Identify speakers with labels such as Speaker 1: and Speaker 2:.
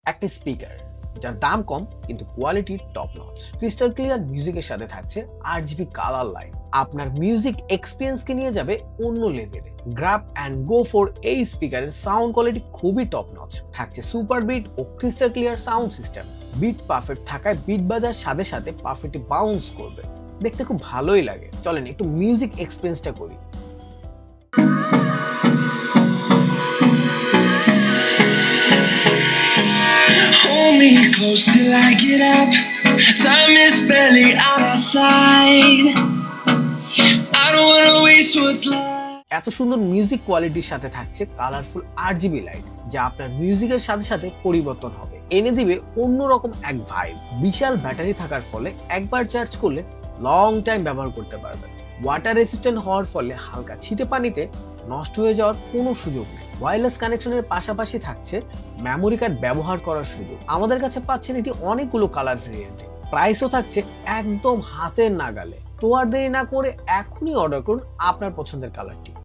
Speaker 1: একটা স্পিকার যার দাম কম কিন্তু quality top notch. Crystal clear মিউজিকের সাথে থাকছে RGB কালার লাইট, আপনার মিউজিক এক্সপিরিয়েন্সকে নিয়ে যাবে অন্য লেভেলে। গ্র্যাব অ্যান্ড গো ফর এই স্পিকারের সাউন্ড কোয়ালিটি খুবই টপ নচ, থাকছে সুপার বিট ও crystal clear sound system. Beat perfect থাকায় বিট বাজার সাথে সাথে পারফেক্টলি বাউন্স করবে, দেখতে খুব ভালোই লাগে। চলেন একটু মিউজিক এক্সপিরিয়েন্সটা করি।
Speaker 2: Hold me close till I get up. Time is barely on our side. I don't wanna waste what's left.
Speaker 1: এত সুন্দর মিউজিক কোয়ালিটির সাথে থাকছে কালারফুল RGB লাইট, যা আপনার মিউজিকের সাথে সাথে পরিবর্তন হবে, এনে দিবে অন্যরকম এক ভাইব। বিশাল ব্যাটারি থাকার ফলে একবার চার্জ করলে লং টাইম ব্যবহার করতে পারবেন। ওয়াটার রেসিস্ট্যান্ট হওয়ার ফলে হালকা ছিটে পানিতে নষ্ট হয়ে যাওয়ার কোনো সুযোগ নেই। ওয়্যারলেস কানেকশনের পাশাপাশি থাকছে মেমোরি কার্ড ব্যবহার করার সুযোগ। আমাদের কাছে পাচ্ছেন এটি অনেকগুলো কালার ভেরিয়েন্টে, প্রাইসও থাকছে একদম হাতের নাগালে। তো আর দেরি না করে এখনই অর্ডার করুন আপনার পছন্দের কালারটি।